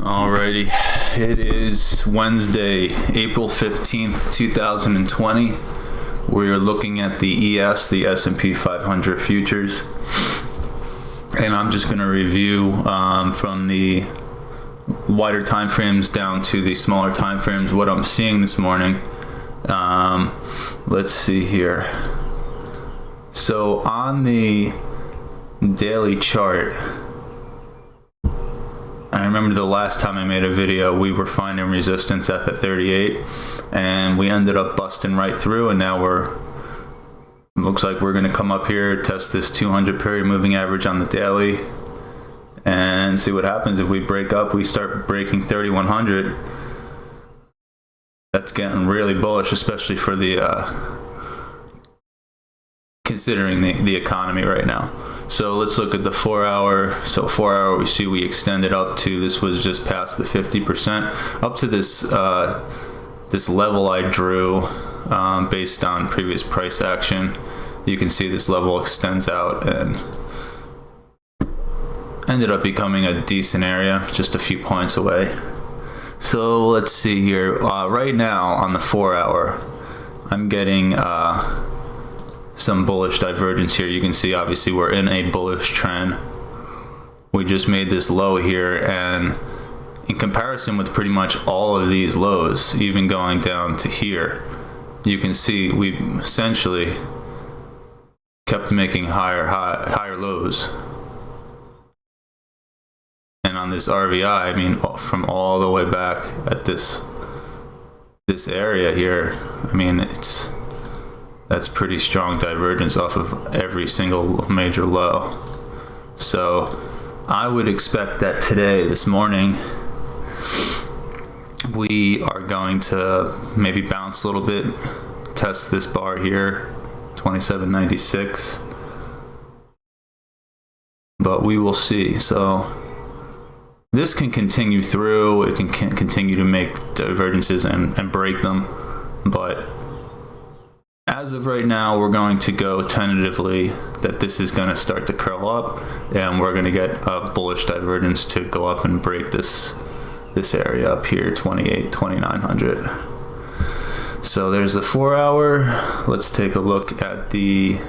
Alrighty, it is Wednesday, April 15th, 2020. We're looking at the the S&P 500 futures. And I'm just going to review from the wider time frames down to the smaller time frames what I'm seeing this morning. Let's see here. So on the daily chart, I remember the last time I made a video, we were finding resistance at the 38, and we ended up busting right through, and now looks like we're going to come up here, test this 200 period moving average on the daily, and see what happens. If we break up, we start breaking 3100. That's getting really bullish, especially for the considering the economy right now. So let's look at the 4 hour. So 4 hour, we see we extended up to, this was just past the 50%, up to this this level I drew based on previous price action. You can see this level extends out and ended up becoming a decent area, just a few points away. So let's see here. Right now on the 4 hour, I'm getting some bullish divergence here. You can see obviously we're in a bullish trend. We just made this low here, and in comparison with pretty much all of these lows, even going down to here, you can see we essentially kept making higher lows. And on this RVI, I mean, from all the way back at this area here, I mean, that's pretty strong divergence off of every single major low. So I would expect that today, this morning, we are going to maybe bounce a little bit, test this bar here, 2796, but we will see. So this can continue through, it can continue to make divergences and break them, but as of right now, we're going to go tentatively that this is going to start to curl up, and we're going to get a bullish divergence to go up and break this area up here, 2900. So there's the 4 hour. Let's take a look at the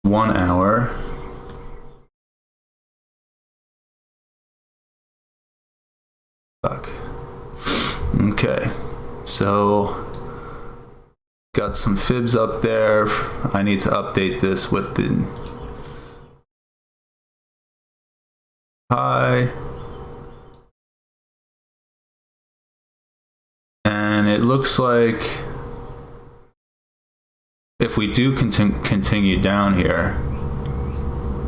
one hour. Okay, so got some fibs up there. I need to update this with the high, and it looks like if we do continue down here,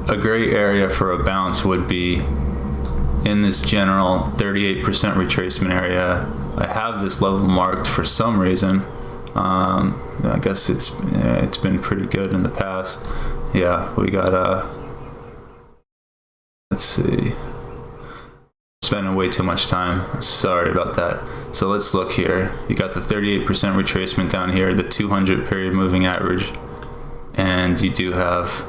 a great area for a bounce would be in this general 38% retracement area. I have this level marked for some reason. I guess it's been pretty good in the past. Yeah, we got let's see, spending way too much time, sorry about that. So let's look here. You got the 38% retracement down here, the 200 period moving average, and you do have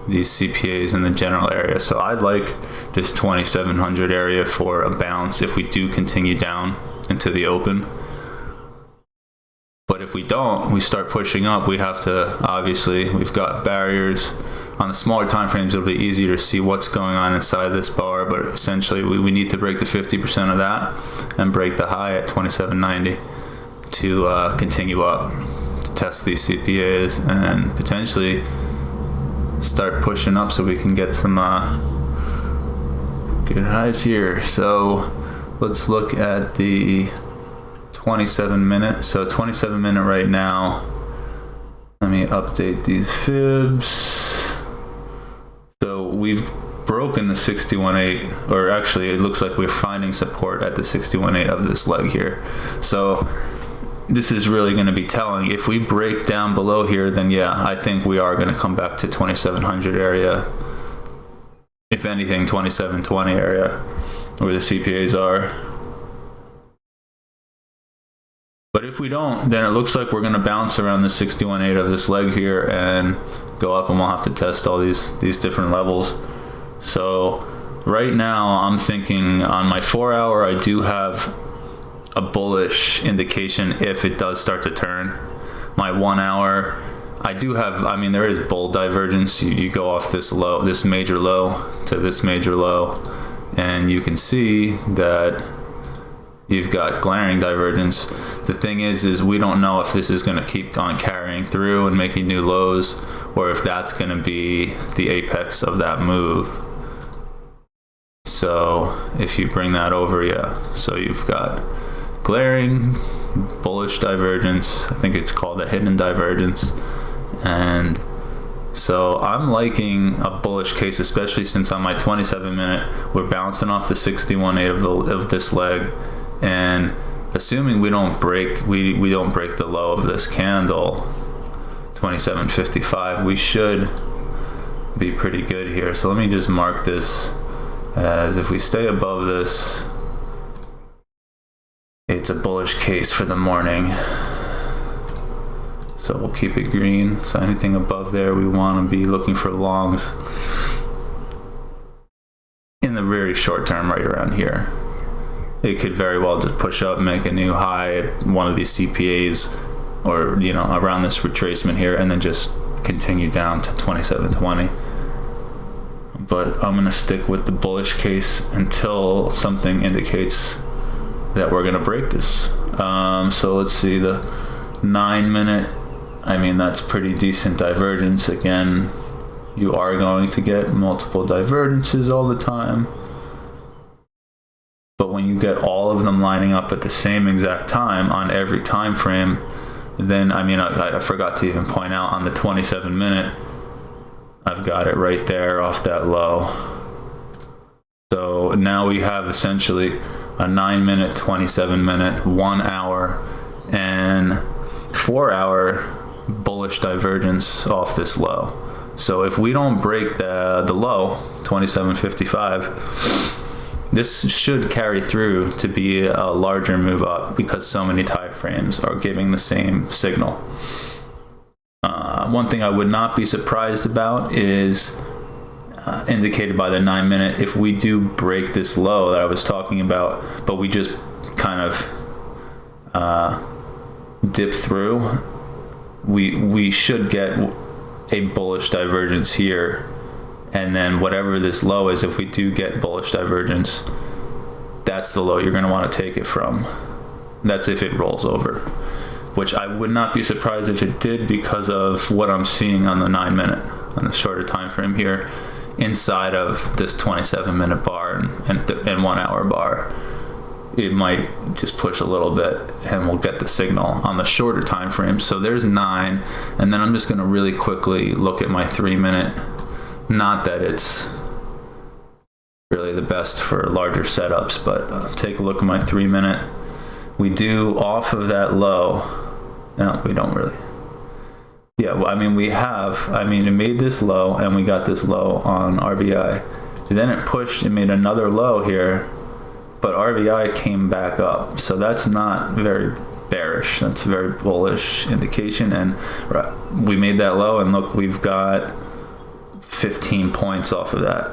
these CPAs in the general area. So I'd like this 2700 area for a bounce if we do continue down into the open. But if we don't, we start pushing up, we have to, obviously, we've got barriers. On the smaller time frames, it'll be easier to see what's going on inside this bar, but essentially we need to break the 50% of that and break the high at 2790 to continue up, to test these CPAs and potentially start pushing up so we can get some good highs here. So let's look at the 27 minute. So 27 minute right now. Let me update these fibs. So we've broken the 61.8, or actually it looks like we're finding support at the 61.8 of this leg here. So this is really going to be telling. If we break down below here, then yeah, I think we are going to come back to 2700 area. If anything, 2720 area where the CPAs are. But if we don't, then it looks like we're going to bounce around the 61.8 of this leg here and go up and we'll have to test all these different levels. So right now I'm thinking on my 4 hour, I do have a bullish indication if it does start to turn. My 1 hour, I do have, I mean, there is bull divergence. You go off this low, this major low to this major low, and you can see that you've got glaring divergence. The thing is we don't know if this is going to keep on carrying through and making new lows, or if that's going to be the apex of that move. So if you bring that over, yeah, so you've got glaring bullish divergence. I think it's called a hidden divergence. And so I'm liking a bullish case, especially since on my 27 minute, we're bouncing off the 61.8 of this leg. And assuming we don't break, we don't break the low of this candle, 27.55, we should be pretty good here. So let me just mark this as if we stay above this, it's a bullish case for the morning. So we'll keep it green. So anything above there, we want to be looking for longs in the very short term, right around here. It could very well just push up, make a new high at one of these CPAs, or you know, around this retracement here, and then just continue down to 27.20. But I'm gonna stick with the bullish case until something indicates that we're gonna break this. So let's see, the 9 minute, I mean, that's pretty decent divergence. Again, you are going to get multiple divergences all the time. But when you get all of them lining up at the same exact time on every time frame, then, I mean, I forgot to even point out on the 27 minute, I've got it right there off that low. So now we have essentially a 9 minute, 27 minute, 1 hour, and 4 hour bullish divergence off this low. So if we don't break the low, 27.55, this should carry through to be a larger move up because so many time frames are giving the same signal. One thing I would not be surprised about is indicated by the 9 minute, if we do break this low that I was talking about, but we just kind of dip through, we should get a bullish divergence here. And then whatever this low is, if we do get bullish divergence, that's the low you're going to want to take it from. That's if it rolls over, which I would not be surprised if it did because of what I'm seeing on the 9 minute, on the shorter time frame here, inside of this 27 minute bar and 1 hour bar. It might just push a little bit and we'll get the signal on the shorter time frame. So there's 9, and then I'm just going to really quickly look at my 3 minute. Not that it's really the best for larger setups, but take a look at my 3 minute. We do off of that low. No, we don't really. Yeah, well, I mean, it made this low, and we got this low on RVI. Then it pushed and made another low here, but RVI came back up. So that's not very bearish. That's a very bullish indication. And we made that low, and look, we've got 15 points off of that.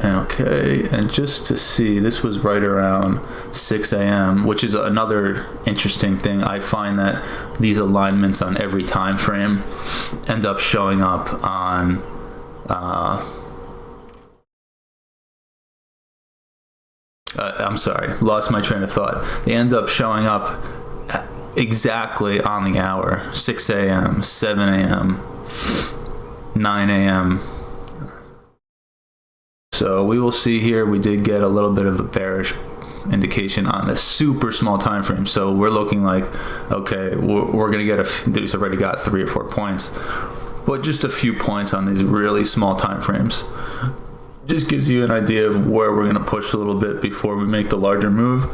Okay, and just to see, this was right around 6 a.m., which is another interesting thing. I find that these alignments on every time frame end up showing up on I'm sorry, lost my train of thought. They end up showing up exactly on the hour, 6 a.m., 7 a.m., 9 a.m. So we will see here, we did get a little bit of a bearish indication on this super small time frame. So we're looking like, okay, we're going to get there's already got 3 or 4 points, but just a few points on these really small time frames. Just gives you an idea of where we're going to push a little bit before we make the larger move.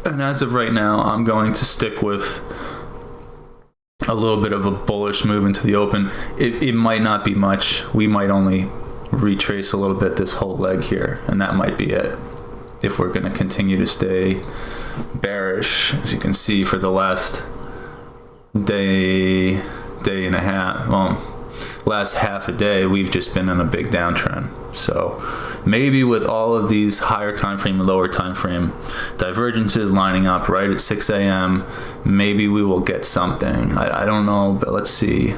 And as of right now, I'm going to stick with a little bit of a bullish move into the open. It might not be much. We might only retrace a little bit this whole leg here, and that might be it if we're going to continue to stay bearish. As you can see, for the last day, day and a half, well, last half a day, we've just been in a big downtrend. So maybe with all of these higher time frame and lower time frame divergences lining up right at 6 a.m., maybe we will get something. I don't know, but let's see.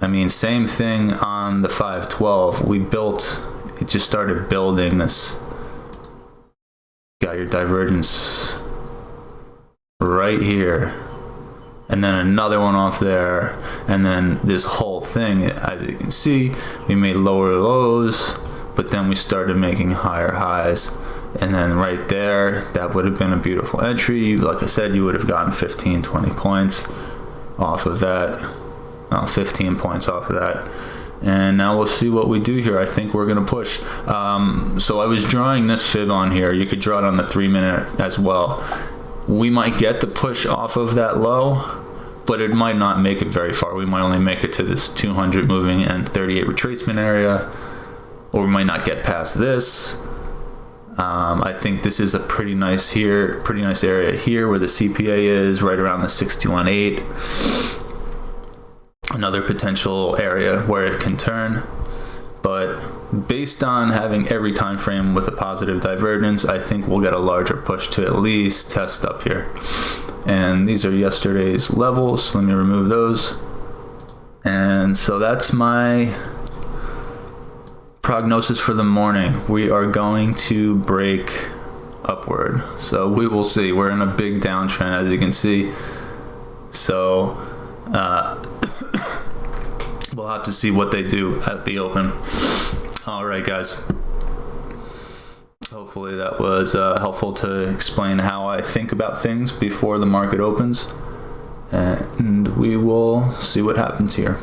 I mean, same thing on the 512. It just started building this. Got your divergence right here, and then another one off there, and then this whole thing, as you can see, we made lower lows, but then we started making higher highs, and then right there, that would have been a beautiful entry. Like I said, you would have gotten 15-20 points off of that, 15 points off of that. And now we'll see what we do here. I think we're gonna push. So I was drawing this fib on here. You could draw it on the 3-minute as well. We might get the push off of that low, but it might not make it very far. We might only make it to this 200 moving and 38 retracement area, or we might not get past this. I think this is a pretty nice area here where the CPA is, right around the 61.8. Another potential area where it can turn, but based on having every time frame with a positive divergence, I think we'll get a larger push to at least test up here. And these are yesterday's levels. Let me remove those. And so that's my prognosis for the morning. We are going to break upward, so we will see. We're in a big downtrend, as you can see. So we'll have to see what they do at the open. All right, guys. Hopefully that was helpful to explain how I think about things before the market opens. And we will see what happens here.